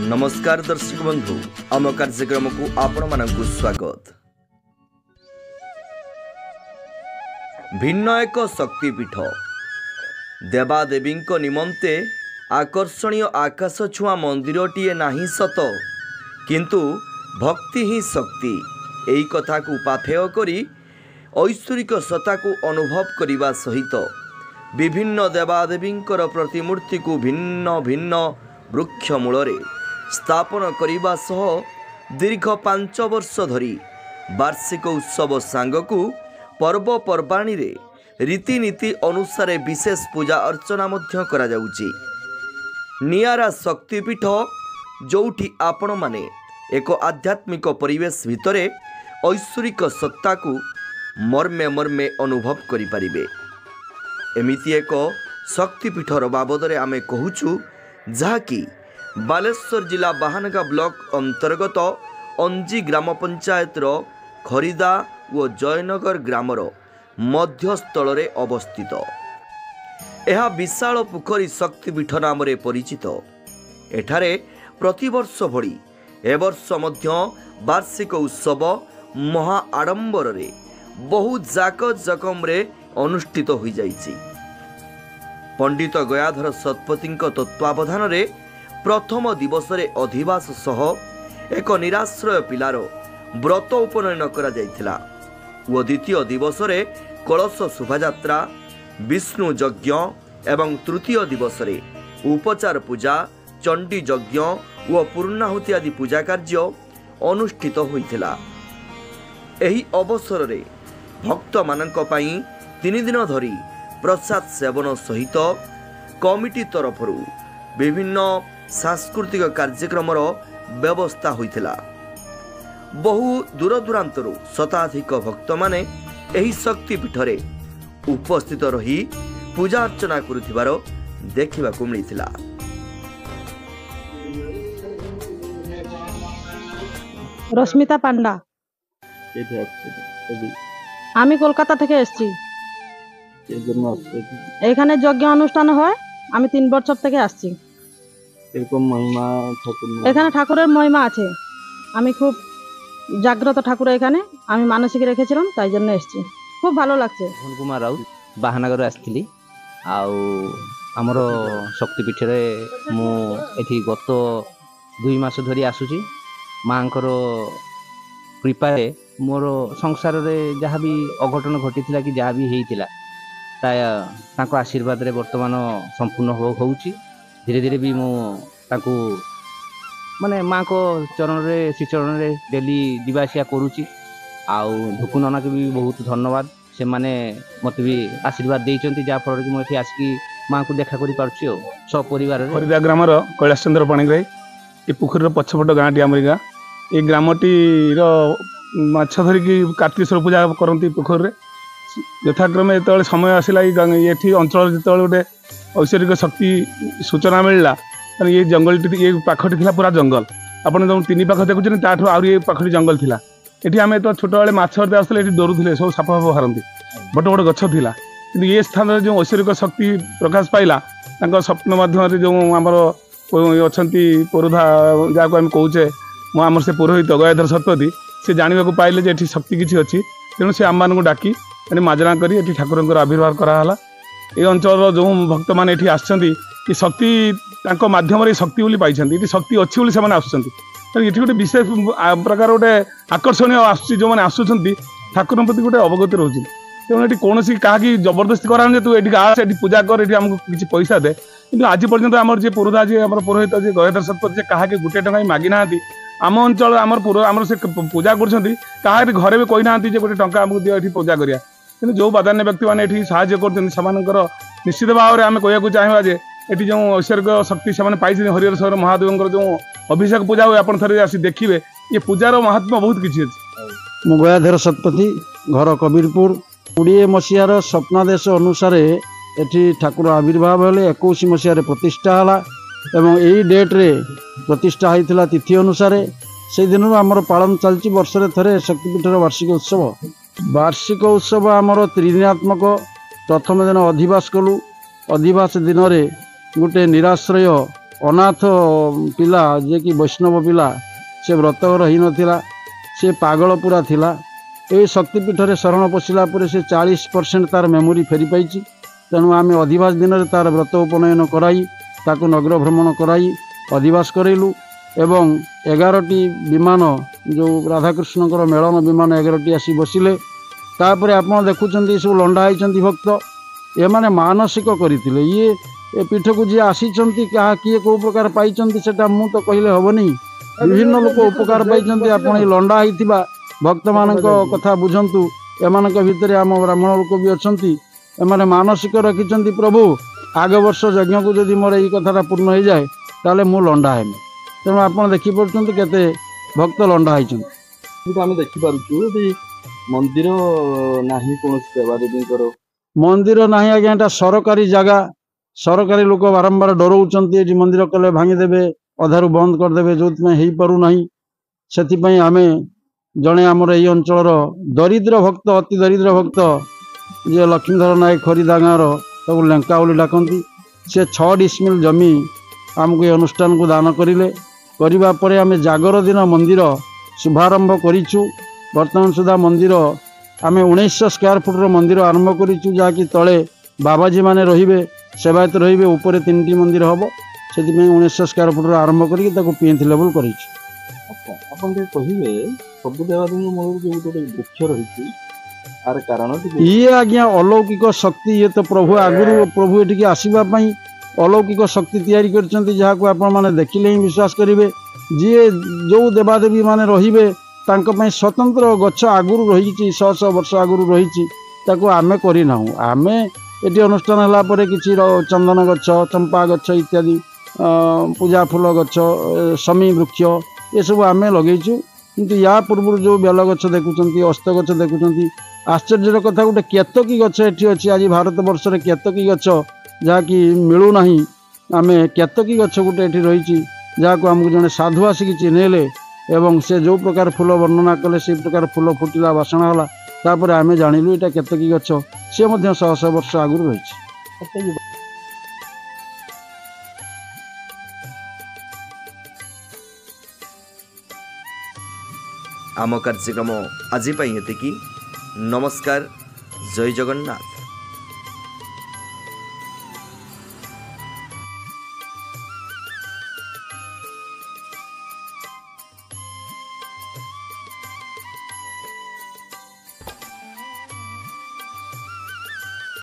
नमस्कार दर्शक बंधु आम कार्यक्रम को आपण मानकु स्वागत। भिन्न एक शक्तिपीठ देवादेवी निमंते आकर्षणीय आकाश छुआ मंदिरटीए नाही सत किंतु भक्ति ही शक्ति एई कथा को पाथेय करी ऐश्वरिक सत्ता को अनुभव करने सहित विभिन्न देवादेवी प्रतिमूर्ति को भिन्न भिन्न वृक्ष मूल स्थापन करने सह दीर्घ 5 वर्ष धरी वार्षिक उत्सव सांगकु पर्वपर्वाणी रे रीतिनीति अनुसार विशेष पूजा अर्चना मध्य करा जाउची। नियारा शक्तिपीठ जोठी आपण माने एक आध्यात्मिक परिवेश भितरे ऐश्वरिक सत्ता को मर्मे मर्मे अनुभव करि परिबे। एमिति एक शक्तिपीठर बाबदरे आमे कहूचु जहाँकि बालेश्वर जिला बाहानगा ब्लॉक अंतर्गत अंजी ग्राम पंचायतर खरीदा और जयनगर ग्रामर मध्यस्थल रे अवस्थित यह विशाल पोखरी शक्तिपीठ नाम परिचित। एठारे प्रतिवर्ष भली एवर्ष मध्य वार्षिक उत्सव महा आडंबर रे बहु जाकजकम रे अनुष्ठित हो जाइछि। पंडित गयाधर सतपति तत्वावधान रे प्रथम दिवस रे अधिवास सह एक निराश्रय पिलार व्रत उपनयन करा जाइथिला और द्वितीय दिवस रे कलश शोभायात्रा विष्णु यज्ञ एवं तृतीय दिवस रे उपचार पूजा चंडी यज्ञ और पूर्णाहुति आदि पूजा कार्य अनुष्ठित होइथिला। एही अवसर रे भक्त मानक पई 3 दिन धरी प्रसाद सेवन सहित कमिटी तरफ विभिन्न सांस्कृतिक कार्यक्रम व्यवस्था होइथिला। बहु दूर दूरांतरु शताधिक भक्त माने एही शक्तिपीठ रे उपस्थित रही पूजा अर्चना करुथिबार देखिबाकू मिलिथिला। रश्मिता पांडा आमी कलकाता থেকে এসেছি। এখানে যজ্ঞ অনুষ্ঠান হয়, আমি 3 বছর থেকে আসছি। এরকম মহিমা এখানে ঠাকুরের মহিমা আছে। আমি খুব জাগ্রত ঠাকুর এখানে আমি মানসিক রেখেছিলাম, তাই জন্য এসেছি। খুব ভালো লাগছে। মোহন কুমার রাউত বাহানগর আসছিলি আউ আমার শক্তিপীঠরে মু এটি গত 2 মাস ধরি আসুছি। মাঙ্কর কৃপারে मोर संसार रे जहाँ भी अघटन घटी कि जहाँ भी होता ताको आशीर्वाद रे वर्तमान संपूर्ण होउची। धीरे धीरे भी मुझे माने माँ को चरण रे श्री चरण रे डेली दिवासिया करुची। आउ धुकु नना के भी बहुत धन्यवाद, से माने मत भी आशीर्वाद देइचंती जहाँफल कि मुझे आसिकी माँ को देखा करि पारुची। सपरिवार खरीदा ग्रामर कैलाश चंद्र पाणिग्राही ये पोखरी पछपट गाँटी आमरी गाँ ये ग्रामटी माछ धरिकी कार्तिकेश्वर पूजा करती पोखरी यथाक्रमे जो समय आसला ये अंचल जो गोटे ऐश्वरिक शक्ति सूचना मिलला ये जंगल ये पाखटी थी पूरा जंगल आपड़ जो 3 पाख देखुं ताठू ये पाखटी जंगल थिला। ये आम तो छोट बेले माछ धरते आसले डरुले सब साप फाप बाहरती बड़ बड़ गछ थिला कि ये स्थान जो ऐश्वरिक शक्ति प्रकाश पाइला स्वप्न माध्यम जो आमर अच्छा पुरोधा जहाँ को आम कहे आमर से पुरोहित गयाधर सतपति से जानवा पाइले जे शक्ति किसी अच्छी तेणु से आम को डाकी माजना करी ठाकुर आविर्भाव कराला। ये अंचल जो भक्त मैंने ये आसछंती ये शक्ति माध्यम शक्ति बोली पाई ये शक्ति अच्छी बोली से आसुँच ये गोटे विशेष प्रकार गोटे आकर्षणीय आसूँ जो मैंने आसुँच ठाकुर प्रति गोटे अवगति रोचे। तेणु ये कौन क्या जबरदस्ती कराने तू ये आस ये पूजा कर ये आमको किसी पैसा दे कि आज पर्यटन आम जी पुरोधा जी पुरोहित जी गयाधर सतपति क्या गोटे टका मागी ना आम अंचल आमर से पूजा कर घरे भी कही ना गोटे टंका आमको दियो ये पूजा करिया कि जो प्राधान्य व्यक्ति मैंने ये साहय कर निश्चित भाव में आम कहूँ चाहवा जे ये जो ऐश्वरिक शक्ति से पाई हरिहर महादेव जो अभिषेक पूजा हुए आप थे आसी देखिए ये पूजार महात्मा बहुत किसी अच्छे। मु गयाधर सतपति घर कबीरपुर 20 मसीहार स्वप्नादेश अनुसार एटी ठाकुर आविर्भाव हेले 21 मसीह प्रतिष्ठा है एवं यही डेट रे प्रतिष्ठा होता तिथि अनुसार से दिन आमर पालन चलती वर्ष थे शक्तिपीठर वार्षिक उत्सव आमर त्रिदिनात्मक। प्रथम दिन अधिवास कलु अधिवास दिन में गोटे निराश्रय ଅନାଥ ପିଲା ଯିଏକି ବୈଷ୍ଣବ ପିଲା, ସେ ବ୍ରତଘର ହେଇନଥିଲା, ସେ ପାଗଳ ପୁରା ଥିଲା। ଏହି ଶକ୍ତିପୀଠରେ ଶରଣ ପଶିଲା ପରେ ସେ 40% ତାର ମେମୋରି ଫେରି ପାଇଛି। ତେଣୁ ଆମେ ଅଧିବାସ ଦିନରେ ତାର ବ୍ରତ ଉପନୟନ କରାଇ ତାକୁ ନଗର ଭ୍ରମଣ କରାଇ ଅଧିବାସ କରାଇଲୁ ଏବଂ 11ଟି ବିମାନ, ଯେଉଁ ରାଧାକୃଷ୍ଣଙ୍କର ମେଳନ ବିମାନ 11ଟି ଆସି ବସିଲେ। ତାପରେ ଆପଣ ଦେଖୁଛନ୍ତି ସବୁ ଲଣ୍ଡା ହେଇଛନ୍ତି ଭକ୍ତ, ଏମାନେ ମାନସିକ କରିଥିଲେ। ଏ ପୀଠକୁ ଯିଏ ଆସିଛନ୍ତି କିଏ କେଉଁ ପ୍ରକାର ପାଇଛନ୍ତି ସେଟା ମୁଁ ତ କହିଲେ ହେବନି। ବିଭିନ୍ନ ଲୋକ ଉପକାର ପାଇଛନ୍ତି। ଆପଣ ଏ ଲଣ୍ଡା ହେଇଥିବା ଭକ୍ତମାନଙ୍କ କଥା ବୁଝନ୍ତୁ। ଏମାନଙ୍କ ଭିତରେ ଆମ ବ୍ରାହ୍ମଣ ଲୋକ ବି ଅଛନ୍ତି। ଏମାନେ ମାନସିକ ରଖିଛନ୍ତି, ପ୍ରଭୁ ଆଗ ବର୍ଷ ଯଜ୍ଞକୁ ଯଦି ମୋର ଏଇ କଥାଟା ପୂର୍ଣ୍ଣ ହେଇଯାଏ ତାହେଲେ ମୁଁ ଲଣ୍ଡା ହେବି। ତେଣୁ ଆପଣ ଦେଖିପାରୁଛନ୍ତି କେତେ ଭକ୍ତ ଲଣ୍ଡା ହେଇଛନ୍ତି। କିନ୍ତୁ ଆମେ ଦେଖିପାରୁଛୁ ଏଠି ମନ୍ଦିର ନାହିଁ, କୌଣସି ଦେବାଦେବୀଙ୍କର ମନ୍ଦିର ନାହିଁ ଆଜ୍ଞା। ଏଟା ସରକାରୀ ଜାଗା। ସରକାରୀ ଲୋକ ବାରମ୍ବାର ଡରଉଛନ୍ତି ଏଠି ମନ୍ଦିର କଲେ ଭାଙ୍ଗିଦେବେ, ଅଧାରୁ ବନ୍ଦ କରିଦେବେ, ଯେଉଁଥିପାଇଁ ହେଇପାରୁନାହିଁ। ସେଥିପାଇଁ ଆମେ ଜଣେ ଆମର ଏଇ ଅଞ୍ଚଳର ଦରିଦ୍ର ଭକ୍ତ, ଅତି ଦରିଦ୍ର ଭକ୍ତ ଯିଏ ଲକ୍ଷ୍ମୀଧର ନାୟକ ଖରିଦା ଗାଁର, ତାକୁ ଲେଙ୍କା ବୋଲି ଡାକନ୍ତି, ସେ 6 ଡିସମିଲ୍ ଜମି ଆମକୁ ଏ ଅନୁଷ୍ଠାନକୁ ଦାନ କରିଲେ। କରିବା ପରେ ଆମେ ଜାଗର ଦିନ ମନ୍ଦିର ଶୁଭାରମ୍ଭ କରିଛୁ। ବର୍ତ୍ତମାନ ସୁଦ୍ଧା ମନ୍ଦିର ଆମେ 1900 ସ୍କୋୟାର ଫୁଟର ମନ୍ଦିର ଆରମ୍ଭ କରିଛୁ, ଯାହାକି ତଳେ ବାବାଜୀମାନେ ରହିବେ, ସେବାୟତ ରହିବେ, ଉପରେ 3ଟି ମନ୍ଦିର ହେବ। ସେଥିପାଇଁ 1900 ସ୍କୋୟାର ଫୁଟର ଆରମ୍ଭ କରିକି ତାକୁ ପିଏନ୍ଥି ଲେବୁଲ୍ କରିଛୁ। ଆଚ୍ଛା, ଆପଣ ଟିକେ କହିବେ ସବୁ ଦେବାଦେବୀଙ୍କ ମୂଳରେ ଯେଉଁ ଗୋଟେ ବୃକ୍ଷ ରହିଛି, ଆର କାରଣ ଟିକେ? ଇଏ ଆଜ୍ଞା ଅଲୌକିକ ଶକ୍ତି। ଇଏ ତ ପ୍ରଭୁ ଆଗରୁ ପ୍ରଭୁ ଏଠିକି ଆସିବା ପାଇଁ ଅଲୌକିକ ଶକ୍ତି ତିଆରି କରିଛନ୍ତି, ଯାହାକୁ ଆପଣମାନେ ଦେଖିଲେ ହିଁ ବିଶ୍ୱାସ କରିବେ। ଯିଏ ଯେଉଁ ଦେବାଦେବୀ ମାନେ ରହିବେ ତାଙ୍କ ପାଇଁ ସ୍ୱତନ୍ତ୍ର ଗଛ ଆଗରୁ ରହିଛି, 100 ବର୍ଷ ଆଗରୁ ରହିଛି, ତାକୁ ଆମେ କରିନାହୁଁ। ଆମେ ଏଠି ଅନୁଷ୍ଠାନ ହେଲା ପରେ କିଛି ଚନ୍ଦନ ଗଛ, ଚମ୍ପା ଗଛ ଇତ୍ୟାଦି, ପୂଜା ଫୁଲ ଗଛ, ଶମୀ ବୃକ୍ଷ ଏସବୁ ଆମେ ଲଗେଇଛୁ। କିନ୍ତୁ ୟା ପୂର୍ବରୁ ଯେଉଁ ବେଲ ଗଛ ଦେଖୁଛନ୍ତି, ଅସ୍ତ ଗଛ ଦେଖୁଛନ୍ତି, ଆଶ୍ଚର୍ଯ୍ୟର କଥା ଗୋଟେ କେତକୀ ଗଛ ଏଠି ଅଛି। ଆଜି ଭାରତବର୍ଷରେ କେତକୀ ଗଛ ଯାହାକି ମିଳୁନାହିଁ। ଆମେ କେତକୀ ଗଛ ଗୋଟେ ଏଠି ରହିଛି, ଯାହାକୁ ଆମକୁ ଜଣେ ସାଧୁ ଆସିକି ଚିହ୍ନେଇଲେ ଏବଂ ସେ ଯେଉଁ ପ୍ରକାର ଫୁଲ ବର୍ଣ୍ଣନା କଲେ ସେହି ପ୍ରକାର ଫୁଲ ଫୁଟିଲା, ବାସନା ହେଲା। ତାପରେ ଆମେ ଜାଣିଲୁ ଏଇଟା କେତକୀ ଗଛ, ସେ ମଧ୍ୟ 100 ବର୍ଷ ଆଗରୁ ରହିଛି। ଆମ କାର୍ଯ୍ୟକ୍ରମ ଆଜି ପାଇଁ ଏତିକି। ନମସ୍କାର, ଜୟ ଜଗନ୍ନାଥ।